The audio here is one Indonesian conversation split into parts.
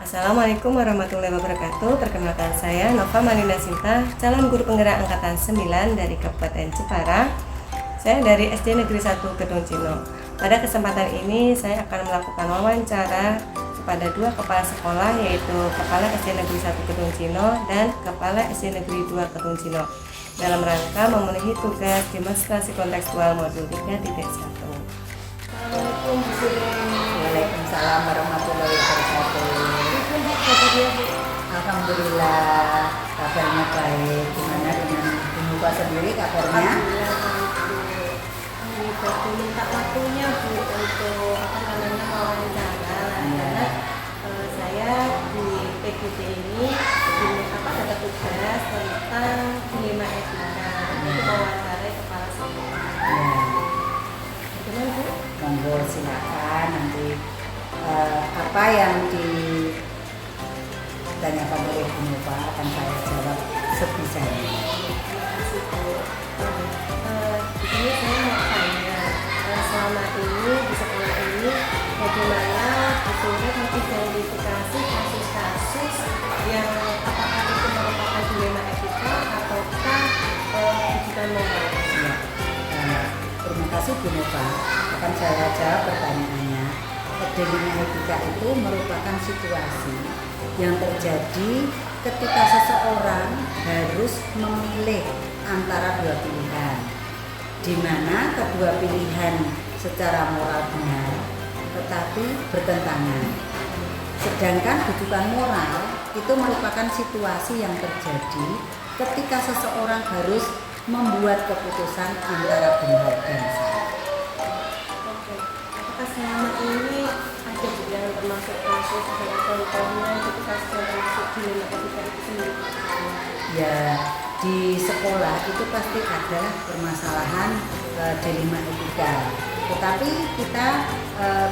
Assalamualaikum warahmatullahi wabarakatuh. Perkenalkan saya Nova Malinda Sinta, calon guru penggerak angkatan 9 dari Kabupaten Jepara. Saya dari SD Negeri 1 Gedung Cino. Pada kesempatan ini saya akan melakukan wawancara kepada dua kepala sekolah, yaitu Kepala SD Negeri 1 Gedung Cino dan Kepala SD Negeri 2 Gedung Cino, dalam rangka memenuhi tugas demonstrasi kontekstual modul 3.1. Assalamualaikum Bu Sudeng. Waalaikumsalam warahmatullahi wabarakatuh. Alhamdulillah, kabarnya baik. Gimana dengan Bu Muka sendiri kabarnya? Alhamdulillah. Minta waktunya Bu untuk wawancara. Karena saya di PGD ini ada tugas tentang dilema etika. Itu wawancarai kepala sekolah. Gimana Bu? Monggo silakan nanti apa yang ditanyakan oleh Bu Muka akan saya jawab sebisanya. Di sini saya mau tanya, selama ini di sekolah ini bagaimana Sudeng mengidentifikasi kasus-kasus yang apakah itu merupakan dilema etika ataukah kejutan moral? Terima kasih Bu Muka. Akan saya jawab pertanyaannya. Dilema etika itu merupakan situasi yang terjadi ketika seseorang harus memilih antara dua pilihan, di mana kedua pilihan secara moral benar tetapi bertentangan. Sedangkan rujukan moral itu merupakan situasi yang terjadi ketika seseorang harus membuat keputusan antara benar dan salah. Oke. Apakah selama ini ada yang termasuk kasus dengan contohnya itu kasus yang termasuk dilema etika itu sendiri? Ya, di sekolah itu pasti ada permasalahan dilema etika, tetapi kita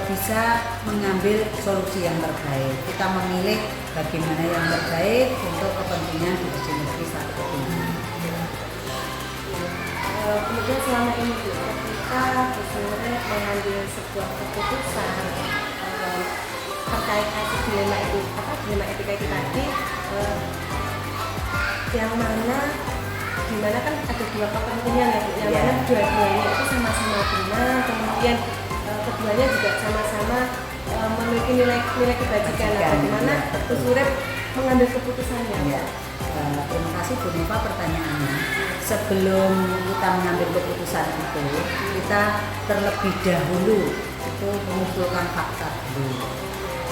bisa mengambil solusi yang terbaik. Kita memilih bagaimana yang terbaik untuk kepentingan di SD Negeri 1 Gedung Cino. Kemudian selama ini Bu, ketika Sudeng mengambil sebuah keputusan terkait kasus dilema etika itu tadi, yang mana dimana kan ada dua kepentingan ya Bu, yang mana dua-duanya itu sama-sama benar, kemudian keduanya juga sama-sama memiliki nilai kebajikan. Bagaimana Sudeng mengambil keputusannya? Ya. Terima kasih Bu Nova pertanyaannya. Sebelum kita mengambil keputusan itu, kita terlebih dahulu itu mengumpulkan fakta dulu.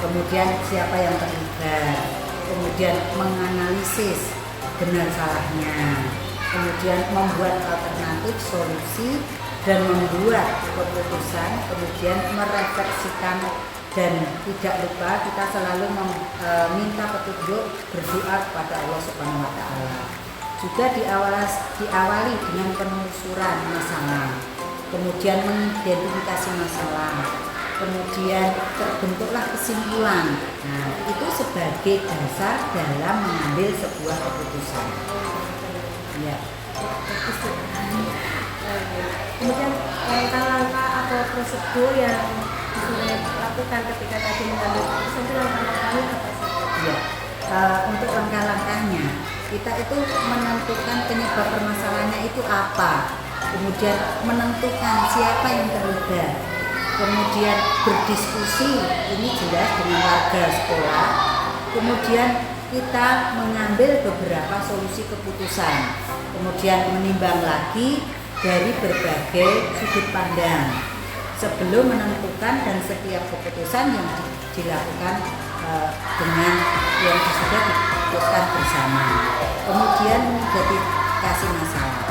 Kemudian siapa yang terlibat, kemudian menganalisis benar salahnya, kemudian membuat alternatif solusi dan membuat keputusan, kemudian merefleksikan, dan tidak lupa kita selalu meminta petunjuk, berdoa kepada Allah Subhanahu wa Ta'ala. Juga diawali dengan penelusuran masalah, kemudian mengidentifikasi masalah, kemudian terbentuklah kesimpulan. Nah, itu sebagai dasar dalam mengambil sebuah keputusan. Ya. Kemudian langkah-langkah atau prosedur yang Sudeng lakukan ketika tadi mengambil keputusan itu langkah-langkahnya apa saja? Ya. Untuk langkah-langkahnya kita itu menentukan penyebab permasalahannya itu apa, kemudian menentukan siapa yang terlibat, kemudian berdiskusi ini jelas dengan warga sekolah, kemudian kita mengambil beberapa solusi keputusan, kemudian menimbang lagi dari berbagai sudut pandang sebelum menentukan, dan setiap keputusan yang dilakukan dengan yang sudah diputuskan bersama. Kemudian mengidentifikasi masalah.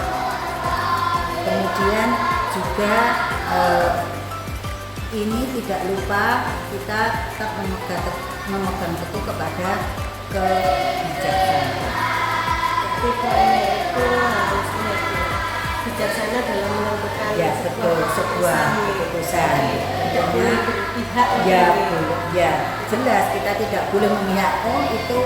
Kemudian juga ini tidak lupa kita tetap memegang teguh kepada kebijaksanaan. Jadi poinnya itu harus bijaksana dalam menentukan sebuah keputusan. Tentunya pihak ya jelas kita tidak boleh memihak itu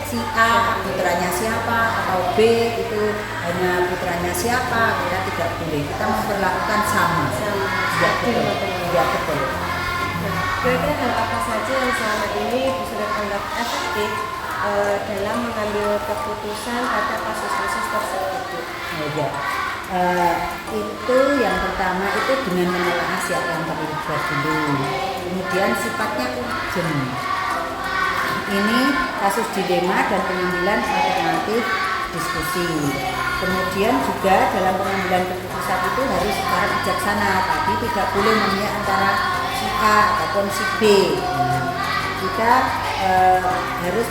si A putranya siapa atau B itu hanya putranya siapa, kita tidak boleh. Kita memperlakukan sama. Ya betul. Kira-kira hal apa saja yang selama ini Bu Sudeng anggap lebih dalam mengambil keputusan pada kasus-kasus tersebut, Bu? Oh, ya. Itu yang pertama itu dengan menelaah siapa yang terlibat dulu. Kemudian sifatnya urgent. Ini kasus dilema dan pengambilan alternatif diskusi. Kemudian juga dalam pengambilan keputusan itu harus secara bijaksana. Tadi tidak boleh memihak antara si A ataupun si B. Kita harus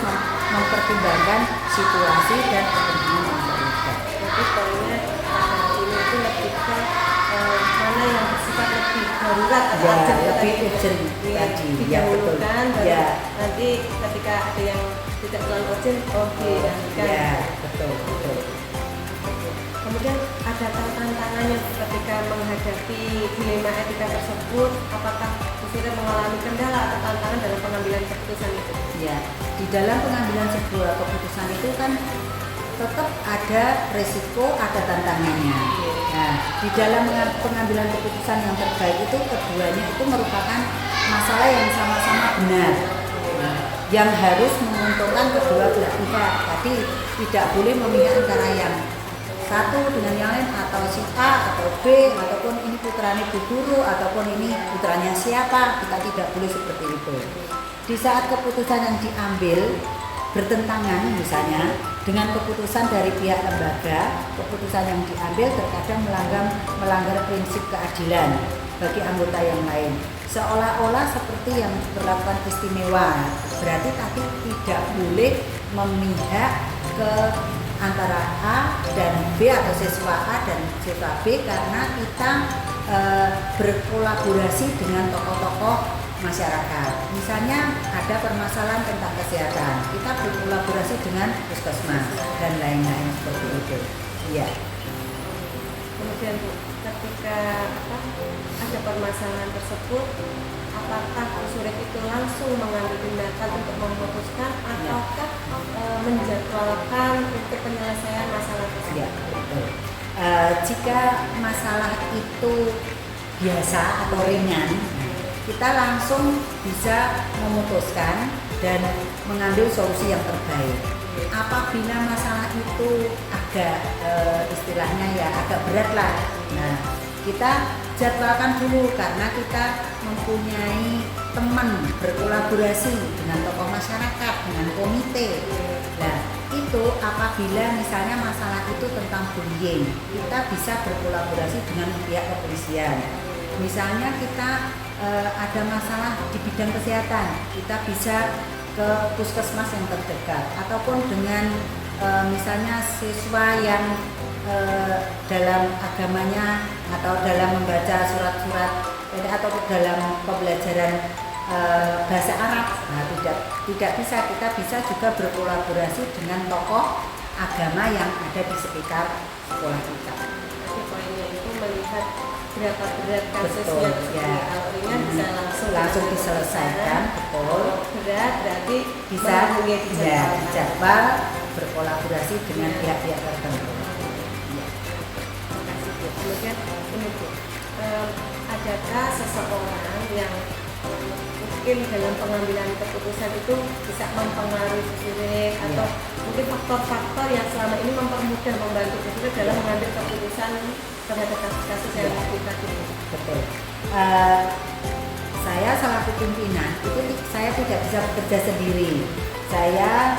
mempertimbangkan situasi dan kepentingan yang terlibat. Jadi poinnya ini itu lebih ke mana yang bersifat lebih darurat atau Ya, urgent lebih tadi, urgent ya, tadi. Ya, betul. didahulukan, baru Ya. nanti ketika ada yang tidak terlalu urgent, dialihkan. Ya, betul, betul. Kemudian ada tantangannya ketika menghadapi dilema etika tersebut, apakah sudah mengalami kendala atau tantangan dalam pengambilan keputusan itu? Ya, di dalam pengambilan sebuah keputusan itu kan tetap ada resiko, ada tantangannya. Nah, di dalam pengambilan keputusan yang terbaik itu keduanya itu merupakan masalah yang sama-sama benar, yang harus menguntungkan kedua belah pihak. Tadi tidak boleh memihak antara yang satu dengan yang lain, atau si A atau B, ataupun ini putranya Bu Guru, ataupun ini putranya siapa. Kita tidak boleh seperti itu. Di saat keputusan yang diambil bertentangan misalnya dengan keputusan dari pihak lembaga, keputusan yang diambil terkadang melanggar prinsip keadilan bagi anggota yang lain, seolah-olah seperti yang berlakukan istimewa. Berarti tadi tidak boleh memihak ke antara A dan B atau siswa A dan siswa B, karena kita berkolaborasi dengan tokoh-tokoh masyarakat. Misalnya ada permasalahan tentang kesehatan, kita berkolaborasi dengan puskesmas dan lain-lain seperti itu. Iya. Kemudian Bu, ketika ada permasalahan tersebut, apakah Surit itu langsung mengambil tindakan untuk memutuskan ataukah menjadwalkan untuk penyelesaian masalah tersebut? Ya, betul. Jika masalah itu biasa atau ringan, kita langsung bisa memutuskan dan mengambil solusi yang terbaik. Apabila masalah itu agak istilahnya ya agak berat lah, nah kita jadwalkan dulu, karena kita mempunyai teman berkolaborasi dengan tokoh masyarakat, dengan komite. Nah itu apabila misalnya masalah itu tentang bullying, kita bisa berkolaborasi dengan pihak kepolisian. Misalnya kita ada masalah di bidang kesehatan, kita bisa ke puskesmas yang terdekat, ataupun dengan misalnya siswa yang dalam agamanya atau dalam membaca surat-surat atau dalam pembelajaran bahasa Arab. Nah, tidak bisa, kita bisa juga berkolaborasi dengan tokoh agama yang ada di sekitar sekolah kita. Jadi poinnya itu melihat berapa berat kasusnya. Betul, ya. Kalau ringan bisa langsung diselesaikan. Betul. Berat berarti Bisa dijadwal berkolaborasi dengan pihak-pihak tertentu. Kemudian ini Bu, adakah seseorang yang mungkin dalam pengambilan keputusan itu bisa mempengaruhi Surit atau mungkin faktor-faktor yang selama ini mempermudah membantu Surit dalam mengambil keputusan terhadap kasus-kasus yang kita ini? Betul. Saya selaku pimpinan itu saya tidak bisa bekerja sendiri. Saya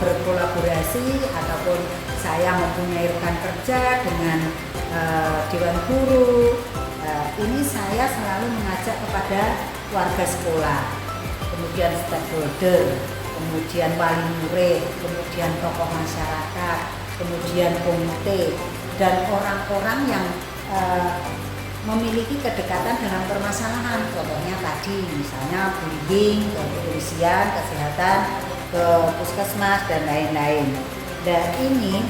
berkolaborasi ataupun saya mempunyai rekan kerja dengan Dewan Guru. Ini saya selalu mengajak kepada warga sekolah, kemudian stakeholder, kemudian wali murid, kemudian tokoh masyarakat, kemudian komite, dan orang-orang yang memiliki kedekatan dengan permasalahan. Contohnya tadi misalnya bullying, ke kepolisian, kesehatan, ke puskesmas dan lain-lain. Dan ini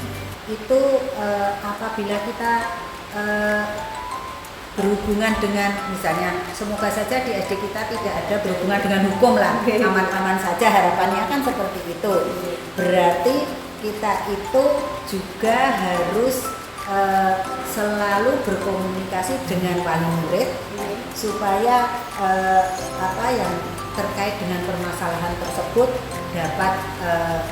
itu apabila kita berhubungan dengan misalnya, semoga saja di SD kita tidak ada berhubungan dengan hukum lah, aman-aman saja, harapannya kan seperti itu. Berarti kita itu juga harus selalu berkomunikasi dengan wali murid supaya terkait dengan permasalahan tersebut dapat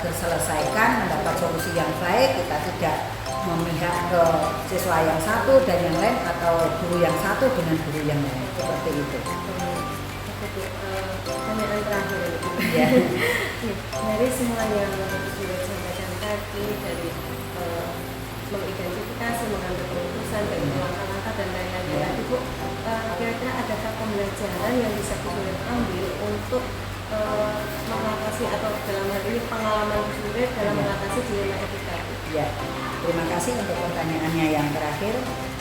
terselesaikan, mendapat solusi yang baik. Kita tidak memihak ke siswa yang satu dan yang lain, atau guru yang satu dengan guru yang lain, seperti itu. Pertanyaan terakhir Ya. dari semua yang sudah disampaikan tadi, dari mengidentifikasi, mengambil keputusan, dari langkah-langkah dan lain-lain, Ibu, kira-kira adakah pembelajaran yang bisa kita ambil untuk mengatasi, atau dalam hal ini pengalaman sulit dalam mengatasi dilema etika? Ya, terima kasih untuk pertanyaannya yang terakhir.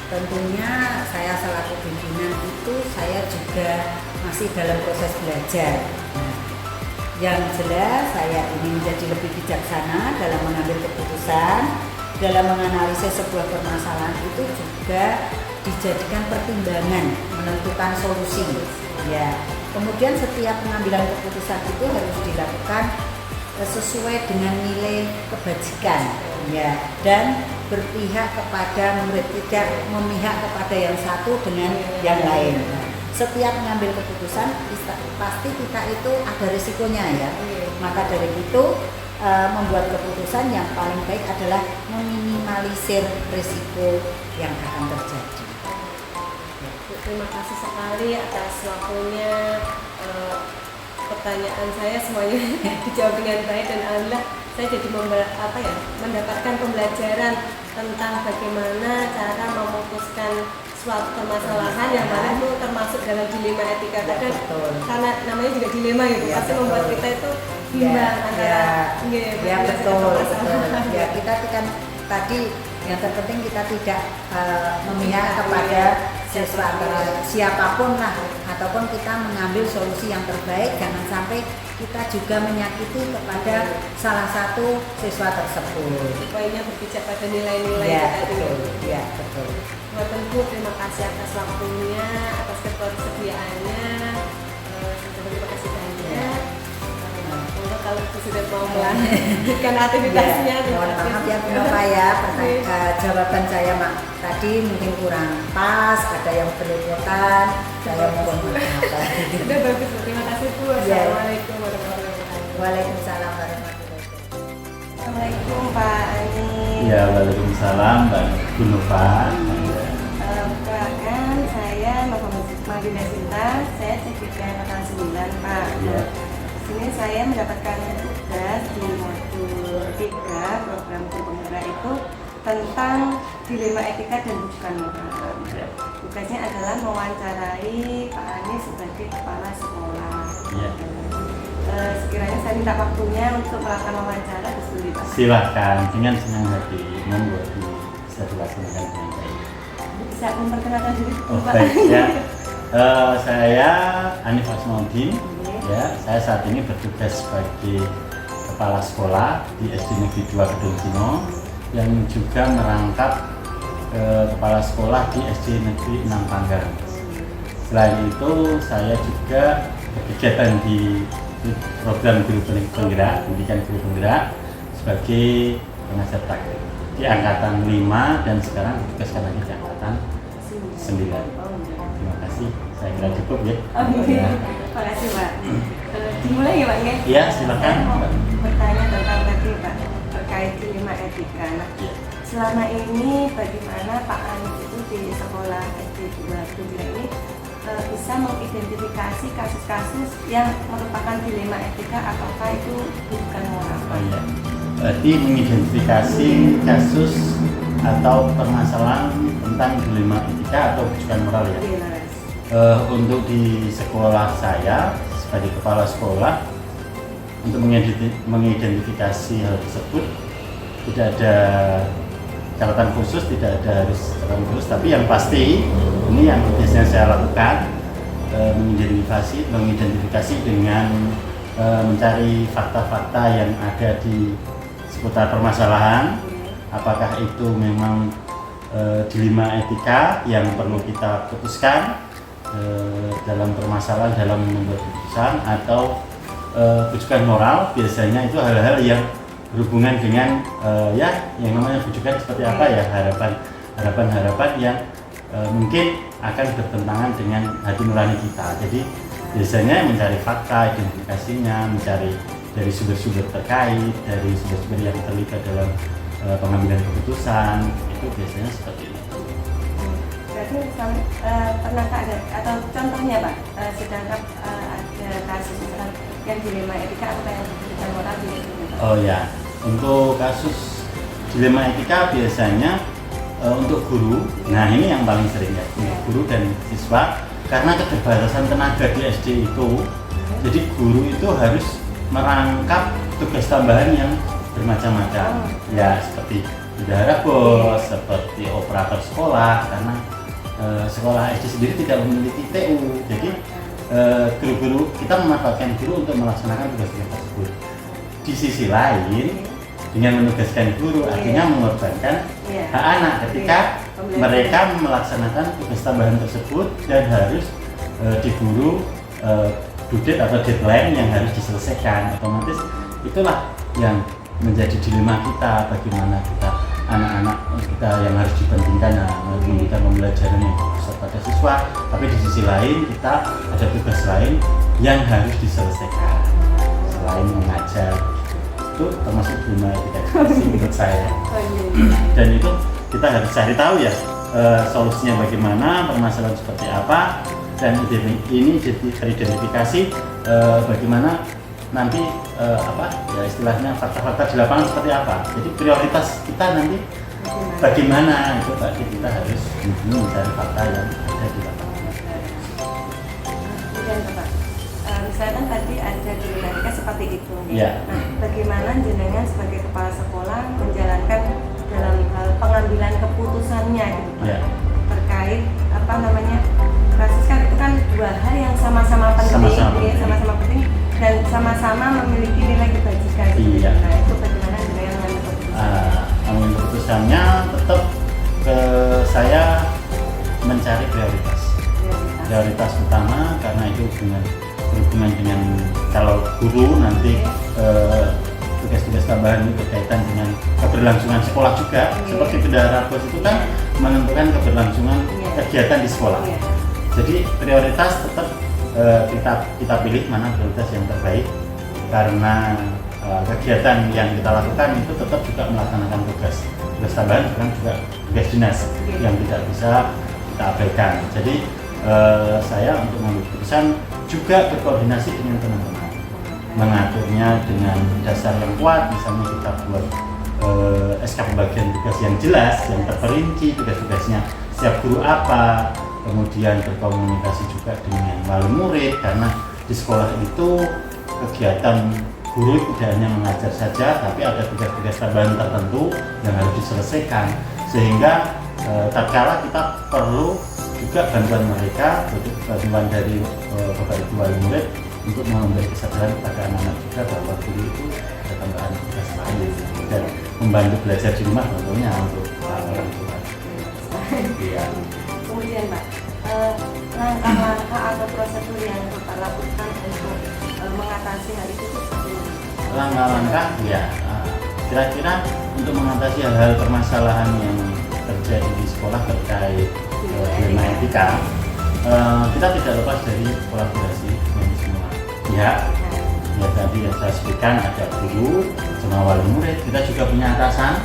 Tentunya saya selaku pimpinan itu saya juga masih dalam proses belajar. Nah, yang jelas saya ingin menjadi lebih bijaksana dalam mengambil keputusan, dalam menganalisis sebuah permasalahan itu juga dijadikan pertimbangan menentukan solusi. Ya, kemudian setiap pengambilan keputusan itu harus dilakukan sesuai dengan nilai kebajikan, ya, dan berpihak kepada murid, tidak memihak kepada yang satu dengan yang lain. Setiap mengambil keputusan pasti kita itu ada risikonya, ya. Maka dari itu membuat keputusan yang paling baik adalah meminimalisir risiko yang akan terjadi. Terima kasih sekali atas waktunya. Pertanyaan saya semuanya dijawab dengan baik, dan alhamdulillah saya jadi mendapatkan pembelajaran tentang bagaimana cara memutuskan suatu permasalahan yang mana itu termasuk dalam dilema etika. Kadang karena namanya juga dilema itu, Ya, pasti membuat kita itu bimbang antara betul. Ya, kita kan tadi yang terpenting kita tidak memihak kepada siswa antara siapapun lah, ataupun kita mengambil solusi yang terbaik. Jangan sampai kita juga menyakiti kepada salah satu siswa tersebut. Supaya berpijak pada nilai-nilai Ya, tadi. betul. Ya, betul. Buat Ibu, terima kasih atas waktunya, atas ketersediaannya. Terima kasih banyak. Kalau itu sudah mau melanjutkan aktivitasnya. Mohon maaf ya Bu Nova ya, jawaban saya tadi mungkin kurang pas, ada yang belepotan, saya mohon maaf. Sudah bagus, terima kasih Bu. Assalamualaikum warahmatullahi wabarakatuh. Waalaikumsalam warahmatullahi wabarakatuh. Assalamualaikum Pak Ani. Ya, waalaikumsalam Mbak Bu Nova. Perkenalkan, saya Nova Madinah Sinta, saya CPK Angkatan 9 Pak. Ya. Ini saya mendapatkan tugas di modul 3 program guru penggerak itu tentang dilema etika dan rujukan moral. Ya. Tugasnya adalah mewawancarai Pak Anies sebagai kepala sekolah. Ya. Sekiranya saya minta waktunya untuk melakukan wawancara, boleh Pak? Silahkan, dengan senang hati, monggo bisa dilaksanakan dengan baik. Bisa memperkenalkan diri Pak? Baik ya. Saya Hanif Asmaudin. Ya, saya saat ini bertugas sebagai kepala sekolah di SD Negeri 2 Kedung Cino, yang juga merangkap kepala sekolah di SD Negeri 6 Panggang. Selain itu, saya juga berkegiatan di program guru penggerak, pendidikan guru penggerak sebagai pengajar praktik di angkatan 5, dan sekarang ditugaskan lagi di angkatan 9. Terima kasih, saya kira cukup ya. Ya. Terima kasih Pak. Dimulai ya Pak ya? Iya, silakan. Saya mau bertanya tentang tadi Pak, terkait dilema etika. Nah, Ya. selama ini bagaimana Pak Anies itu di sekolah SD 2 Kedung ini bisa mengidentifikasi kasus-kasus yang merupakan dilema etika, apakah itu bukan moral? Oh iya. Berarti mengidentifikasi kasus atau permasalahan tentang dilema etika atau rujukan moral ya. Untuk di sekolah saya sebagai kepala sekolah, untuk mengidentifikasi hal tersebut tidak ada catatan khusus, tidak ada harus catatan khusus, tapi yang pasti ini yang biasanya saya lakukan, mengidentifikasi dengan mencari fakta-fakta yang ada di seputar permasalahan, apakah itu memang dilema etika yang perlu kita putuskan dalam permasalahan, dalam membuat keputusan, atau rujukan moral. Biasanya itu hal-hal yang berhubungan dengan ya yang namanya rujukan seperti apa ya, harapan yang mungkin akan bertentangan dengan hati nurani kita. Jadi biasanya mencari fakta, identifikasinya, mencari dari sumber-sumber terkait, dari sumber-sumber yang terlibat dalam pengambilan keputusan, itu biasanya seperti itu. Berarti pernahkah ada atau contohnya Pak, sedangkan ada kasus misalkan yang dilema etika atau yang keputusan moral di itu? Oh ya, untuk kasus dilema etika biasanya untuk guru, nah ini yang paling sering ya, untuk guru dan siswa, karena keterbatasan tenaga di SD itu, jadi guru itu harus merangkap tugas tambahan yang bermacam-macam, ya seperti bendahara bos, seperti operator sekolah, karena sekolah SD sendiri tidak memiliki TU, jadi guru-guru kita memanfaatkan guru untuk melaksanakan tugas-tugas tersebut. Di sisi lain, dengan menugaskan guru artinya mengorbankan hak anak ketika mereka melaksanakan tugas tambahan tersebut dan harus diburu due date atau deadline yang harus diselesaikan. Otomatis itulah yang menjadi dilema kita, bagaimana kita anak-anak kita yang harus dibandingkan memberikan pembelajaran yang fokus pada siswa, tapi di sisi lain kita ada tugas lain yang harus diselesaikan selain mengajar. Itu termasuk dilema etika menurut saya. Dan itu kita harus cari tahu ya solusinya bagaimana, permasalahan seperti apa, dan ini teridentifikasi bagaimana nanti ya istilahnya fakta-fakta di lapangan seperti apa. Jadi prioritas kita nanti bagaimana itu berarti kita harus mencari fakta yang ada di lapangan. Kemudian Bapak, misalkan tadi ada dilema etika seperti itu. Ya. Nah, bagaimana jenengan sebagai kepala sekolah menjalankan dalam hal pengambilan keputusannya gitu Pak, Ya. terkait kasus kan itu kan dua hal yang sama-sama penting, sama-sama penting dan sama-sama memiliki nilai kebajikan. Iya. Nah, itu bagaimana jenengan mengambil keputusan? Mengambil keputusannya tetap saya mencari prioritas utama, karena itu berhubungan dengan kalau guru nanti tugas-tugas tambahan itu berkaitan dengan keberlangsungan sekolah juga. Seperti bendahara bos itu kan menentukan keberlangsungan kegiatan di sekolah. Jadi prioritas tetap kita pilih mana prioritas yang terbaik, karena kegiatan yang kita lakukan itu tetap juga melaksanakan tugas tambahan, bukan juga tugas dinas yang tidak bisa kita abaikan. Jadi saya untuk mengambil keputusan juga berkoordinasi dengan teman-teman, mengaturnya dengan dasar yang kuat. Misalnya kita buat SK pembagian tugas yang jelas, yang terperinci tugas-tugasnya setiap guru apa, kemudian berkomunikasi juga dengan wali murid, karena di sekolah itu kegiatan guru tidak hanya mengajar saja, tapi ada tugas-tugas tambahan tertentu yang harus diselesaikan, sehingga tatkala kita perlu juga bantuan mereka, bantuan dari Bapak Ibu wali murid untuk memberi kesadaran kepada anak-anak juga bahwa guru itu ada tambahan tugas lain dan membantu belajar di rumah tentunya untuk orang tua. Iya. Kemudian Pak, langkah-langkah atau prosedur yang Bapak lakukan untuk mengatasi hal itu seperti apa? Langkah-langkah ya kira-kira untuk mengatasi hal-hal permasalahan yang terjadi di sekolah terkait dilema etika, kita tidak lepas dari kolaborasi dengan semua pihak. Ya tadi yang saya sebutkan ada guru, sama wali murid, kita juga punya atasan,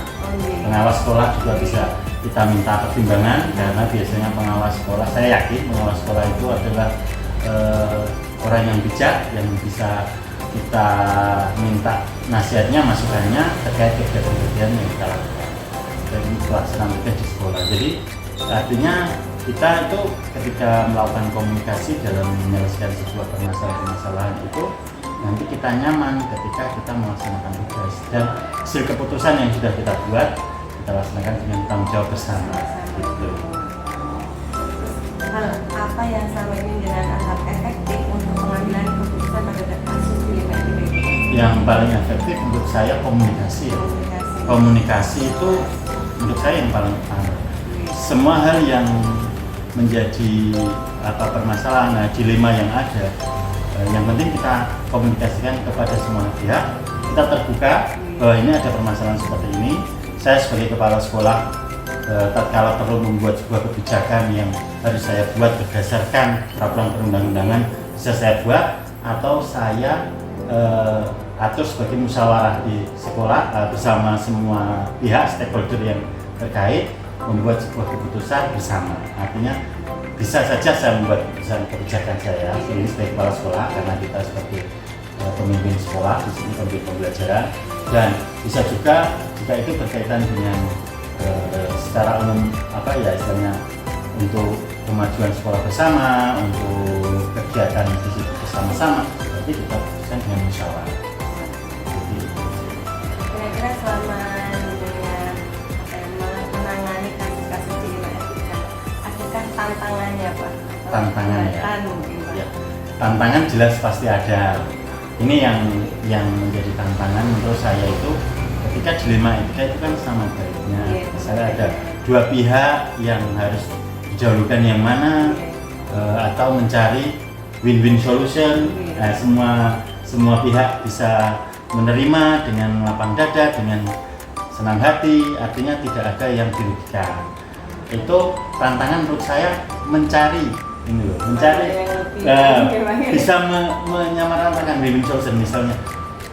pengawas sekolah juga bisa kita minta pertimbangan, karena biasanya pengawas sekolah, saya yakin pengawas sekolah itu adalah orang yang bijak, yang bisa kita minta nasihatnya, masukannya terkait kegiatan-kegiatan yang kita lakukan dari pelaksanaan tugas di sekolah. Jadi artinya kita itu ketika melakukan komunikasi dalam menyelesaikan sebuah permasalahan itu, nanti kita nyaman ketika kita melaksanakan tugas, dan hasil keputusan yang sudah kita buat kita laksanakan dengan tanggung jawab bersama. Gitu. Hal apa yang selama ini dengan anggap efektif untuk pengambilan keputusan pada kasus dilema etika itu? Yang paling efektif menurut saya komunikasi. Komunikasi itu menurut saya yang paling utama. Semua hal yang menjadi permasalahan, dilema yang ada, yang penting kita komunikasikan kepada semua pihak. Kita terbuka bahwa ini ada permasalahan seperti ini. Saya sebagai kepala sekolah tatkala perlu membuat sebuah kebijakan yang harus saya buat berdasarkan peraturan perundang-undangan bisa saya buat atau saya atur sebagai musyawarah di sekolah bersama semua pihak stakeholder yang terkait membuat sebuah keputusan bersama. Artinya bisa saja saya membuat kebijakan saya ini sebagai kepala sekolah karena kita sebagai pemimpin sekolah di sini pemimpin pembelajaran, dan bisa juga jika itu berkaitan dengan secara umum istilahnya untuk kemajuan sekolah bersama, untuk kegiatan di situ bersama-sama, berarti kita putuskan dengan musyawarah. Kira-kira selama menangani kasus-kasus di LIMA, adakah tantangannya Pak? Tantangannya. Ya. Tantangan jelas pasti ada. Ini yang menjadi tantangan menurut saya itu ketika dilema etika itu kan sama baiknya. Saya ada dua pihak yang harus dijauhkan yang mana atau mencari win-win solution. Semua pihak bisa menerima dengan lapang dada, dengan senang hati, artinya tidak ada yang dirugikan. Itu tantangan menurut saya mencari bisa menyamaratakan win-win solution. Misalnya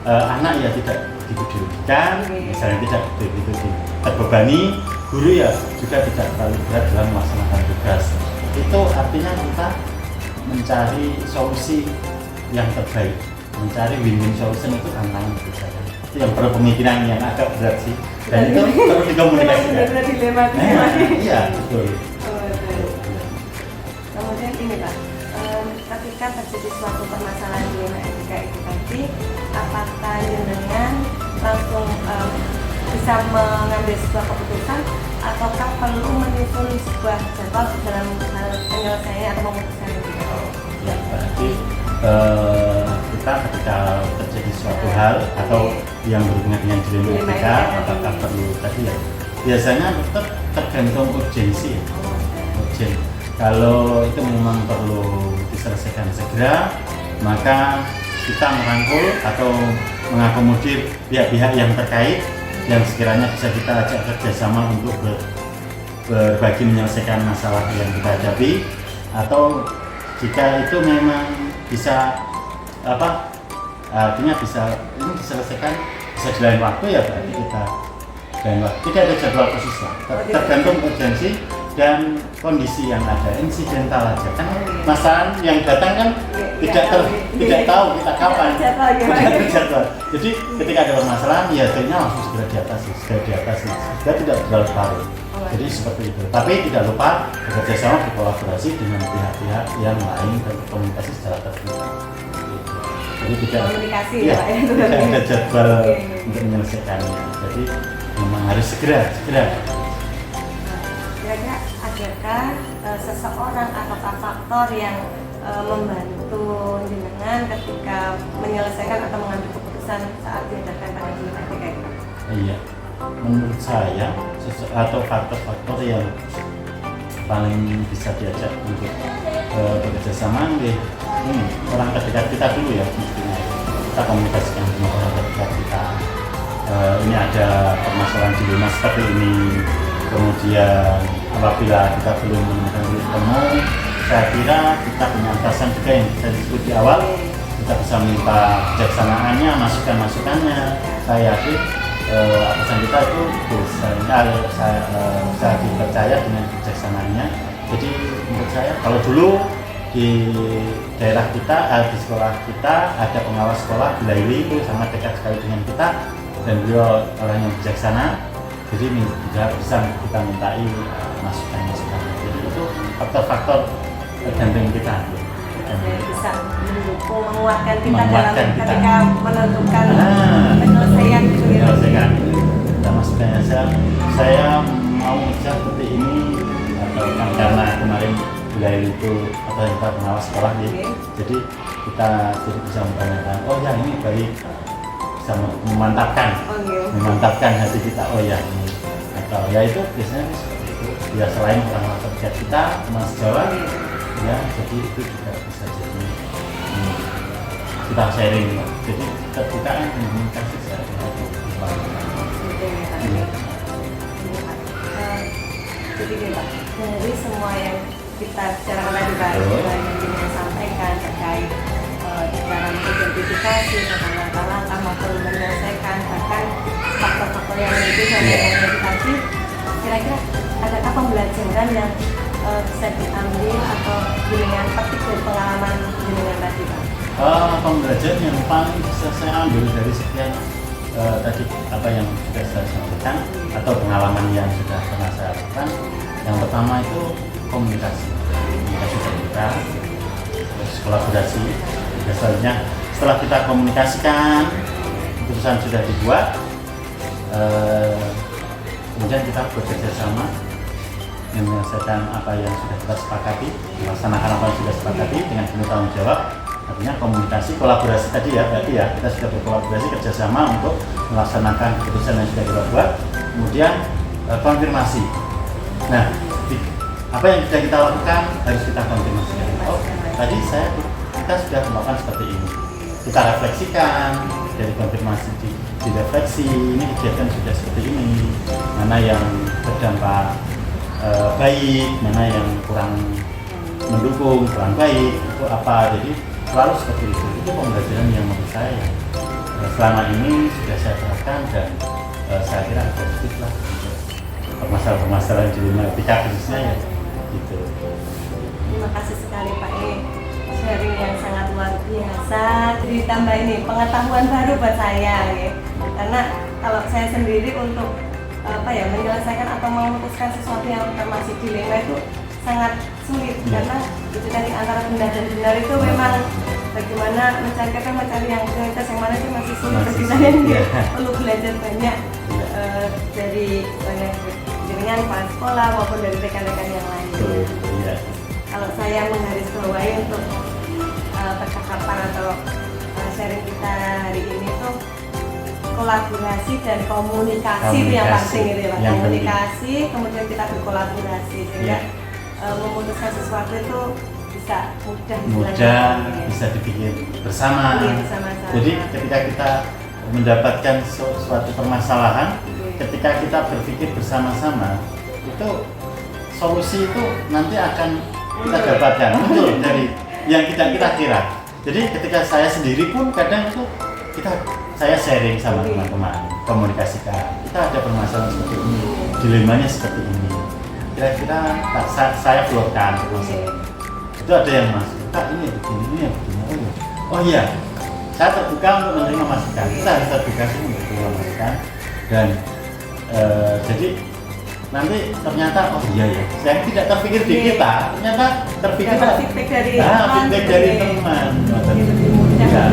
anak ya tidak dirugikan, misalnya tidak begitu terbebani, guru ya juga tidak terlalu berat dalam melaksanakan tugas. Itu artinya kita mencari solusi yang terbaik, mencari win-win solution itu tantangan menurut saya. Itu yang perlu pemikiran yang agak berat sih, dan itu perlu dikomunikasikan. Iya betul. Kemudian ini Pak, ketika terjadi suatu permasalahan di LIMA etika itu tadi, apakah jenengan langsung bisa mengambil sebuah keputusan ataukah perlu menyusun sebuah jadwal dalam hal penyelesaian atau memutuskan itu? Ya, berarti kita ketika terjadi suatu hal atau yang berhubungan dengan dilema etika, apakah perlu tadi ya? Biasanya tetap tergantung urgensi ya. Urgen. Kalau itu memang perlu diselesaikan segera, maka kita merangkul atau mengakomodir pihak-pihak yang terkait yang sekiranya bisa kita ajak kerjasama untuk berbagi menyelesaikan masalah yang kita hadapi. Atau jika itu memang bisa artinya bisa ini diselesaikan bisa di lain waktu, ya berarti kita lain waktu. Tidak ada jadwal khusus lah, tergantung urgensi dan kondisi yang ada, insidental aja kan. Masalah yang datang kan tidak tahu kita kapan, tidak terjadwal. Jadi ketika ada permasalahan ya sebenarnya langsung segera diatasi, segera tidak berlarut-larut. Jadi seperti itu. Tapi tidak lupa bekerja sama, berkolaborasi dengan pihak-pihak yang lain dan berkomunikasi secara terbuka. Jadi tidak ada jadwal untuk menyelesaikannya. Jadi memang harus segera. Kira-kira adakah seseorang atau faktor yang membantu jenengan ketika menyelesaikan atau mengambil keputusan saat diadakan pada LIMA etika itu? Iya, menurut saya atau faktor-faktor yang paling bisa diajak untuk bekerja sama ini orang terdekat kita dulu ya, mestinya kita komunikasikan dengan orang terdekat kita. Ini ada permasalahan dilema seperti ini, kemudian apabila kita belum menemukan titik temu, saya kira kita punya atasan juga yang bisa disebut di awal, kita bisa minta kebijaksanaannya, masukan-masukannya. Saya yakin atasan kita itu bisa dipercaya dengan kebijaksanaannya. Jadi menurut saya kalau dulu di daerah kita, di sekolah kita ada pengawas sekolah, Bu Laili, itu sangat dekat sekali dengan kita dan beliau orang yang bijaksana. Jadi bisa kita mintai masukan-masukan. Jadi itu faktor-faktor tergantung kita. Bisa mendukung, menguatkan kita dalam ketika menentukan penyelesaian gitu ya. Kita masukannya saya mau seperti ini atau karena kemarin wilayah itu atau kita pengawas sekolah ya. Jadi kita bisa mempertanyakan, oh ya ini baik, bisa memantapkan hati kita, oh ya ini, atau ya itu biasanya seperti itu. Ya selain orang-orang terdekat kita, teman sejawat, ya jadi itu juga bisa jadi kita sharing, jadi keterbukaan komunikasi secara jadi Pak, dari semua yang kita bicarakan tadi Pak, yang sampaikan sampaikan terkait cara mengidentifikasi tentang langkah-langkah maupun menyelesaikan bahkan faktor-faktor yang itu sampai tadi, kira-kira adakah pembelajaran yang bisa diambil atau jenengan petik dari pengalaman jenengan tadi, Pak? Pembelajaran yang paling bisa saya ambil dari sekian tadi apa yang sudah saya sampaikan atau pengalaman yang sudah pernah saya lakukan, yang pertama itu komunikasi terbuka, terus kolaborasi. Biasanya setelah kita komunikasikan, keputusan sudah dibuat, kemudian kita bekerja sama menyelesaikan apa yang sudah kita sepakati, melaksanakan apa yang sudah sepakati dengan penuh tanggung jawab. Artinya komunikasi, kolaborasi tadi ya, berarti ya kita sudah berkolaborasi kerjasama untuk melaksanakan keputusan yang sudah kita buat. Kemudian konfirmasi. Nah, apa yang sudah kita lakukan harus kita konfirmasikan. Oh, tadi kita sudah melakukan seperti ini. Kita refleksikan, dari konfirmasi direfleksi, ini kegiatan sudah seperti ini, mana yang berdampak baik, mana yang kurang mendukung, kurang baik, itu apa. Jadi selalu seperti itu pembelajaran yang menurut saya selama ini sudah saya terapkan dan saya kira positif lah untuk permasalahan-permasalahan di dunia etika khususnya ya gitu. Terima kasih sekali Pak, ini sharing yang sangat luar biasa. Jadi tambah ini pengetahuan baru buat saya ya. Karena kalau saya sendiri untuk menyelesaikan atau memutuskan sesuatu yang masih dilema itu sangat sulit karena itu tadi antara benar dan benar itu memang bagaimana mencari yang prioritas yang mana sih masih sulit bagi saya perlu belajar banyak dari banyak jaringan kepala sekolah maupun dari rekan-rekan yang lain. Kalau saya menggarisbawahi untuk percakapan atau sharing kita hari ini tuh kolaborasi dan komunikasi itu yang penting gitu ya Pak. Komunikasi, kemudian kita berkolaborasi sehingga memutuskan sesuatu itu bisa mudah bisa dibikin bersama. Bersama-sama. Jadi ketika kita mendapatkan suatu permasalahan, ketika kita berpikir bersama-sama, itu solusi itu nanti akan kita dapatkan muncul dari yang kita kira. Jadi ketika saya sendiri pun kadang itu saya sharing sama teman-teman, komunikasikan. Kita ada permasalahan seperti ini, dilemanya seperti ini. Kira-kira saya keluarkan terus. Itu ada yang masuk, Kak ini begini. Oh iya, saya terbuka untuk menerima masukan. Kita harus terbuka sih untuk menerima masukan. Dan jadi nanti ternyata oh iya ya, saya tidak terpikir di kita, ternyata terpikir feedback dari teman. Ya.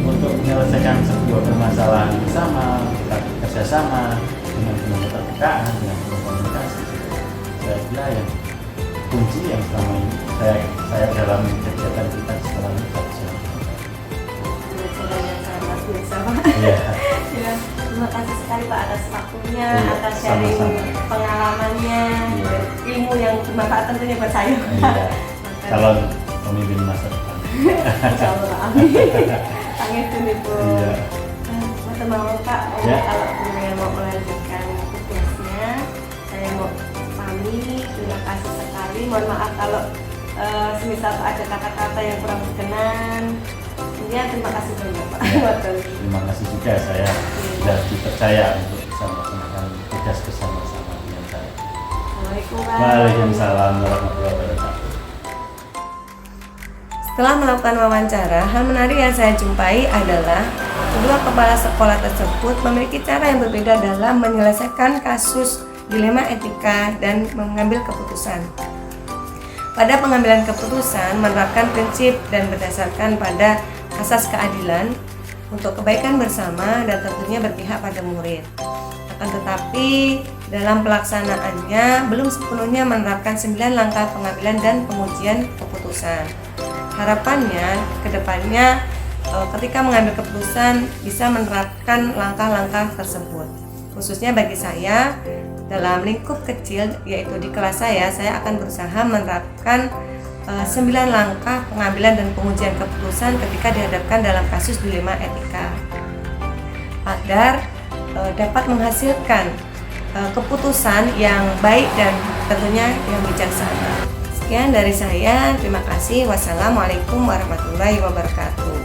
Untuk menyelesaikan sebuah permasalahan bersama, kita kerjasama dengan penuh keterbukaan, dengan penuh komunikasi. Saya kira yang kunci yang selama ini saya dalam kegiatan kita setelah ini saja. Ya, terima kasih sekali Pak atas waktunya, atas sharing pengalamannya, ilmu yang bermanfaat tentunya buat saya. Calon pemimpin masa depan. Insya Allah, amin. Tangan itu nih Bu. Mau Pak, kalau beliau mau melanjutkan tugasnya, saya mau pamit. Terima kasih sekali. Mohon maaf kalau semisal ada kata-kata yang kurang berkenan. Ya, terima kasih banyak Pak. Terima kasih juga saya sudah dipercaya untuk bisa melaksanakan tugas bersama-sama dengan saya. Waalaikumsalam warahmatullahi wabarakatuh. Setelah melakukan wawancara, hal menarik yang saya jumpai adalah kedua kepala sekolah tersebut memiliki cara yang berbeda dalam menyelesaikan kasus dilema etika dan mengambil keputusan. Pada pengambilan keputusan menerapkan prinsip dan berdasarkan pada asas keadilan untuk kebaikan bersama dan tentunya berpihak pada murid. Akan tetapi dalam pelaksanaannya belum sepenuhnya menerapkan 9 langkah pengambilan dan pengujian keputusan. Harapannya kedepannya ketika mengambil keputusan bisa menerapkan langkah-langkah tersebut. Khususnya bagi saya dalam lingkup kecil yaitu di kelas saya akan berusaha menerapkan 9 langkah pengambilan dan pengujian keputusan ketika dihadapkan dalam kasus dilema etika agar dapat menghasilkan keputusan yang baik dan tentunya yang bijaksana. Sekian dari saya, terima kasih. Wassalamualaikum warahmatullahi wabarakatuh.